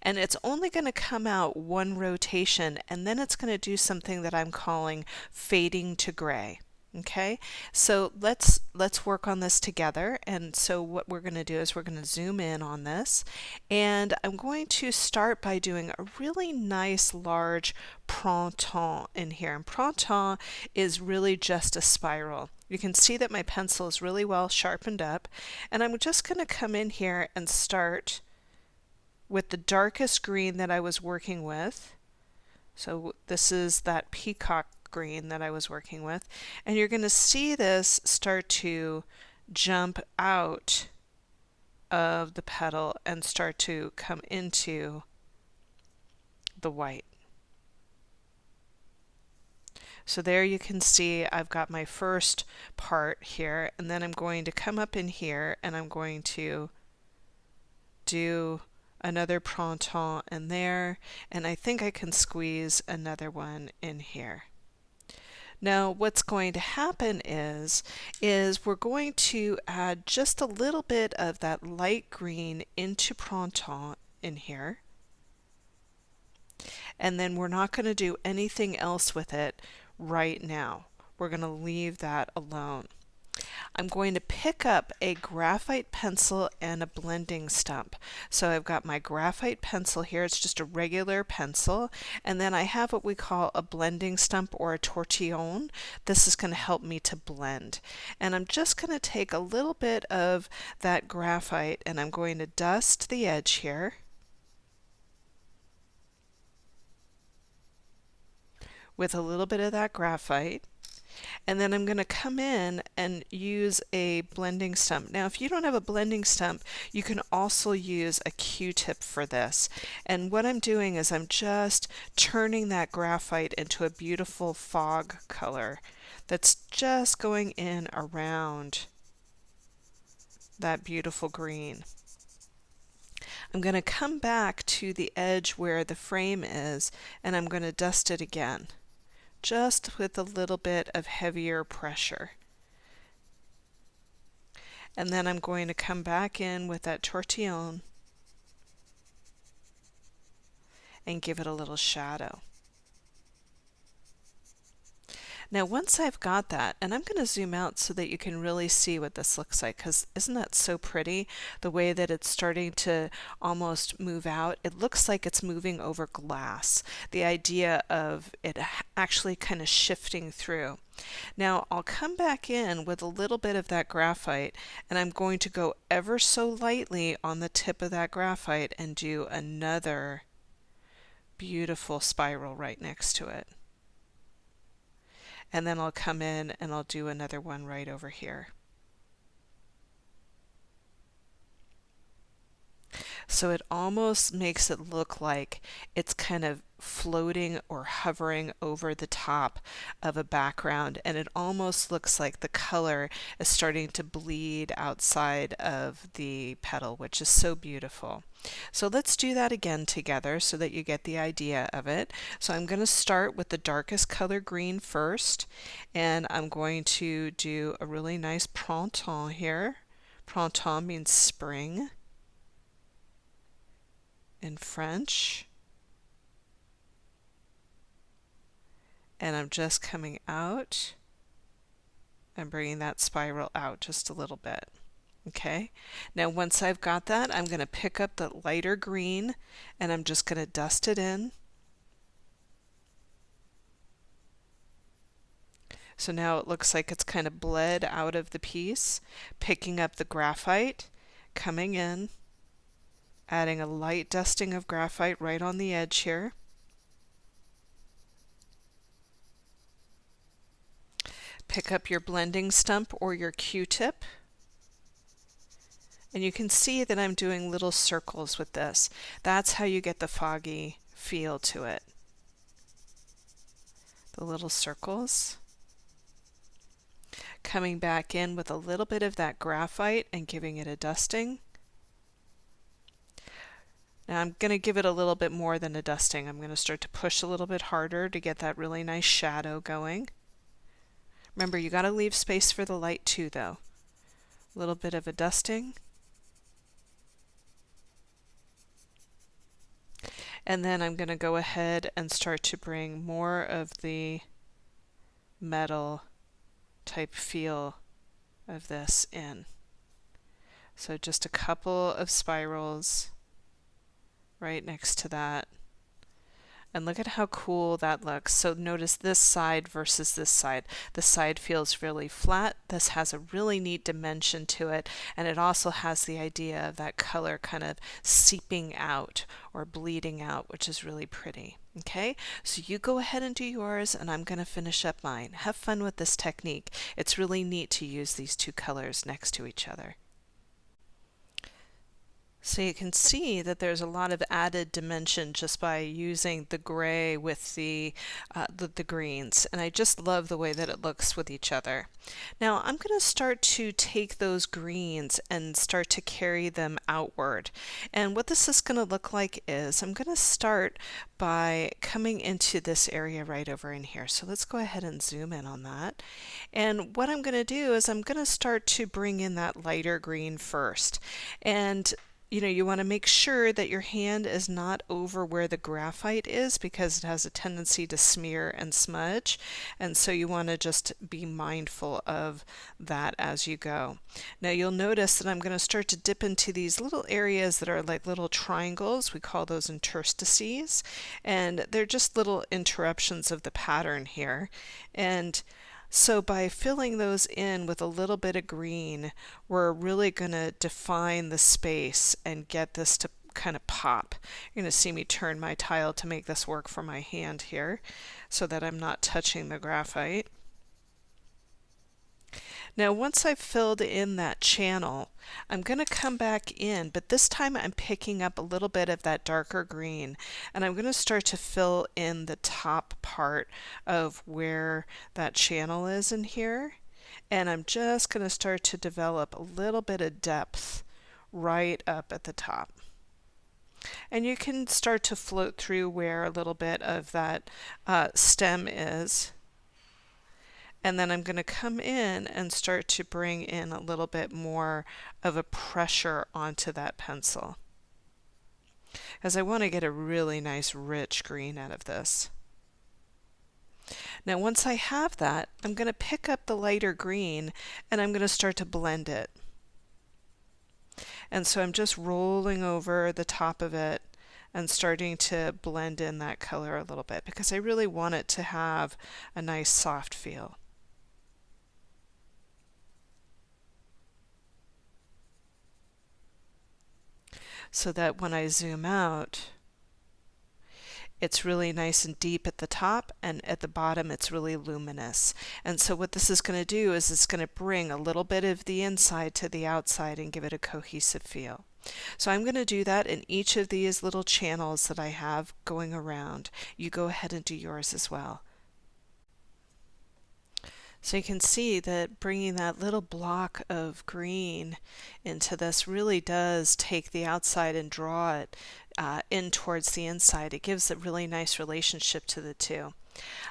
and it's only going to come out one rotation, and then it's going to do something that I'm calling fading to gray. Okay, so let's work on this together. And so what we're going to do is we're going to zoom in on this, and I'm going to start by doing a really nice large printemps in here. And printemps is really just a spiral. You can see that my pencil is really well sharpened up, and I'm just going to come in here and start with the darkest green that I was working with. So this is that peacock green that I was working with, and you're going to see this start to jump out of the petal and start to come into the white. So there you can see I've got my first part here, and then I'm going to come up in here and I'm going to do another printemps in there, and I think I can squeeze another one in here. Now what's going to happen is we're going to add just a little bit of that light green into printemps in here, and then we're not going to do anything else with it right now. We're going to leave that alone. I'm going to pick up a graphite pencil and a blending stump. So I've got my graphite pencil here, it's just a regular pencil, and then I have what we call a blending stump or a tortillon. This is going to help me to blend. And I'm just going to take a little bit of that graphite and I'm going to dust the edge here with a little bit of that graphite. And then I'm going to come in and use a blending stump. Now if you don't have a blending stump, you can also use a Q-tip for this. And what I'm doing is I'm just turning that graphite into a beautiful fog color that's just going in around that beautiful green. I'm going to come back to the edge where the frame is, and I'm going to dust it again, just with a little bit of heavier pressure. And then I'm going to come back in with that tortillon and give it a little shadow. Now once I've got that, and I'm going to zoom out so that you can really see what this looks like, because isn't that so pretty, the way that it's starting to almost move out? It looks like it's moving over glass, the idea of it actually kind of shifting through. Now I'll come back in with a little bit of that graphite, and I'm going to go ever so lightly on the tip of that graphite and do another beautiful spiral right next to it. And then I'll come in and I'll do another one right over here. So it almost makes it look like it's kind of floating or hovering over the top of a background, and it almost looks like the color is starting to bleed outside of the petal, which is so beautiful. So let's do that again together so that you get the idea of it. So I'm going to start with the darkest color green first, and I'm going to do a really nice printemps here. Printemps means spring in French. And I'm just coming out and bringing that spiral out just a little bit. Okay, now once I've got that, I'm going to pick up the lighter green and I'm just going to dust it in. So now it looks like it's kind of bled out of the piece. Picking up the graphite, coming in, adding a light dusting of graphite right on the edge here. Pick up your blending stump or your Q-tip, and you can see that I'm doing little circles with this. That's how you get the foggy feel to it. The little circles. Coming back in with a little bit of that graphite and giving it a dusting. Now I'm going to give it a little bit more than a dusting. I'm going to start to push a little bit harder to get that really nice shadow going. Remember, you got to leave space for the light too, though. A little bit of a dusting. And then I'm going to go ahead and start to bring more of the metal type feel of this in. So just a couple of spirals right next to that. And look at how cool that looks. So notice this side versus this side. The side feels really flat. This has a really neat dimension to it, and it also has the idea of that color kind of seeping out or bleeding out, which is really pretty. Okay, so you go ahead and do yours, and I'm going to finish up mine. Have fun with this technique. It's really neat to use these two colors next to each other. So you can see that there's a lot of added dimension just by using the gray with the greens, and I just love the way that it looks with each other. Now I'm going to start to take those greens and start to carry them outward, and what this is going to look like is I'm going to start by coming into this area right over in here. So let's go ahead and zoom in on that, and what I'm going to do is I'm going to start to bring in that lighter green first, and you want to make sure that your hand is not over where the graphite is because it has a tendency to smear and smudge, and so you want to just be mindful of that as you go. Now you'll notice that I'm going to start to dip into these little areas that are like little triangles. We call those interstices, and they're just little interruptions of the pattern here. And so by filling those in with a little bit of green, we're really going to define the space and get this to kind of pop. You're going to see me turn my tile to make this work for my hand here so that I'm not touching the graphite. Now once I've filled in that channel, I'm going to come back in, but this time I'm picking up a little bit of that darker green, and I'm going to start to fill in the top part of where that channel is in here, and I'm just going to start to develop a little bit of depth right up at the top. And you can start to float through where a little bit of that stem is. And then I'm going to come in and start to bring in a little bit more of a pressure onto that pencil, as I want to get a really nice rich green out of this. Now once I have that, I'm going to pick up the lighter green and I'm going to start to blend it. And so I'm just rolling over the top of it and starting to blend in that color a little bit because I really want it to have a nice soft feel. So that when I zoom out, it's really nice and deep at the top, and at the bottom it's really luminous. And so what this is going to do is it's going to bring a little bit of the inside to the outside and give it a cohesive feel. So I'm going to do that in each of these little channels that I have going around. You go ahead and do yours as well. So you can see that bringing that little block of green into this really does take the outside and draw it in towards the inside. It gives a really nice relationship to the two.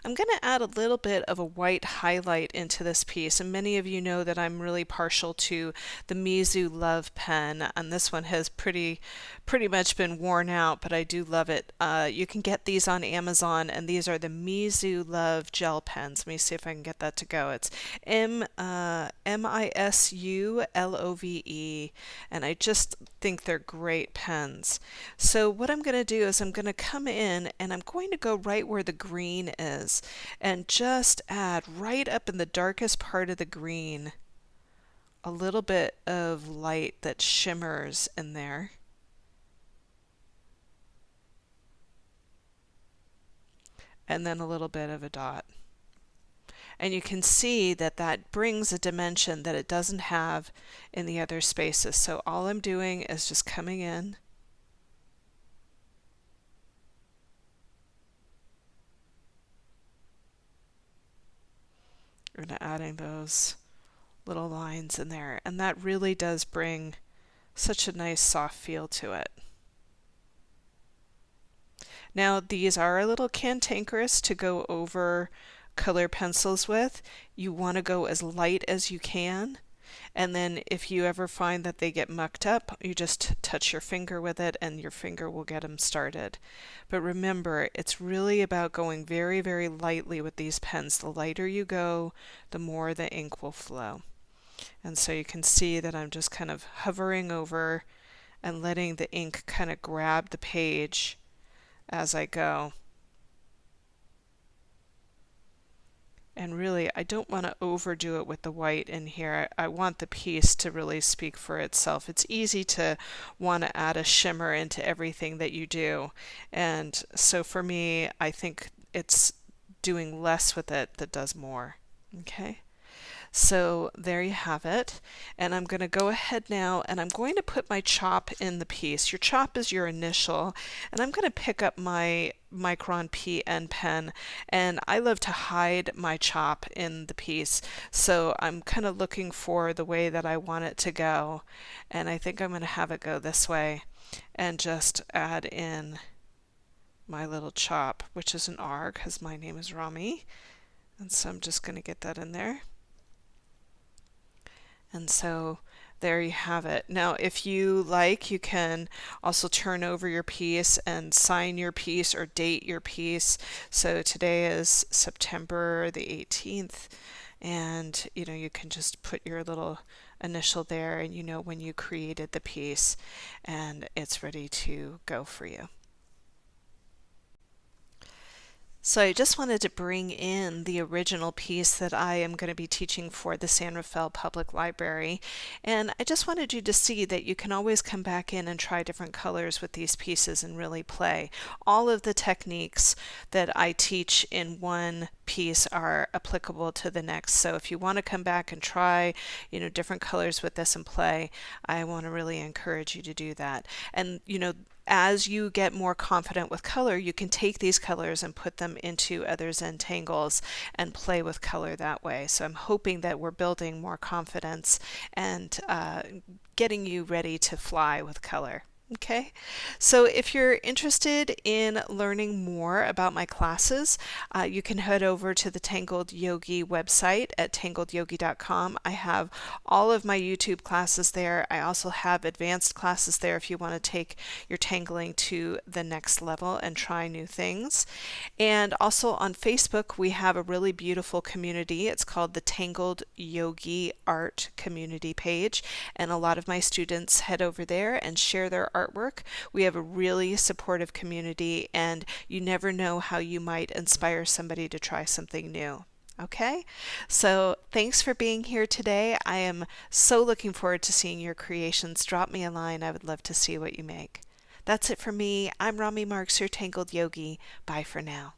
I'm going to add a little bit of a white highlight into this piece, and many of you know that I'm really partial to the Mizu Love pen, and this one has pretty much been worn out, but I do love it. You can get these on Amazon, and these are the Mizu Love gel pens. Let me see if I can get that to go. It's MISULOVE, and I just think they're great pens. So what I'm going to do is I'm going to come in and I'm going to go right where the green is and just add right up in the darkest part of the green a little bit of light that shimmers in there. And then a little bit of a dot. And you can see that that brings a dimension that it doesn't have in the other spaces. So all I'm doing is just coming in and adding those little lines in there. And that really does bring such a nice soft feel to it. Now these are a little cantankerous to go over color pencils with. You want to go as light as you can, and then if you ever find that they get mucked up, you just touch your finger with it and your finger will get them started. But remember, it's really about going very, very lightly with these pens. The lighter you go, the more the ink will flow. And so you can see that I'm just kind of hovering over and letting the ink kind of grab the page as I go. And really, I don't want to overdo it with the white in here. I want the piece to really speak for itself. It's easy to want to add a shimmer into everything that you do. And so for me, I think it's doing less with it that does more. Okay? So there you have it. And I'm going to go ahead now and I'm going to put my chop in the piece. Your chop is your initial, and I'm going to pick up my Micron PN pen, and I love to hide my chop in the piece. So I'm kind of looking for the way that I want it to go, and I think I'm going to have it go this way and just add in my little chop, which is an R because my name is Rami. And so I'm just going to get that in there. And so there you have it. Now, if you like, you can also turn over your piece and sign your piece or date your piece. So today is September the 18th, and you can just put your little initial there, and when you created the piece, and it's ready to go for you. So I just wanted to bring in the original piece that I am going to be teaching for the San Rafael Public Library. And I just wanted you to see that you can always come back in and try different colors with these pieces and really play. All of the techniques that I teach in one piece are applicable to the next. So if you want to come back and try, different colors with this and play, I want to really encourage you to do that. And, as you get more confident with color, you can take these colors and put them into other Zentangles and play with color that way. So I'm hoping that we're building more confidence and getting you ready to fly with color. Okay, so if you're interested in learning more about my classes, you can head over to the Tangled Yogi website at tangledyogi.com. I have all of my YouTube classes there. I also have advanced classes there if you want to take your tangling to the next level and try new things. And also on Facebook, we have a really beautiful community. It's called the Tangled Yogi Art Community page, and a lot of my students head over there and share their artwork. We have a really supportive community, and you never know how you might inspire somebody to try something new. Okay, so thanks for being here today. I am so looking forward to seeing your creations. Drop me a line. I would love to see what you make. That's it for me. I'm Rami Marks, your Tangled Yogi. Bye for now.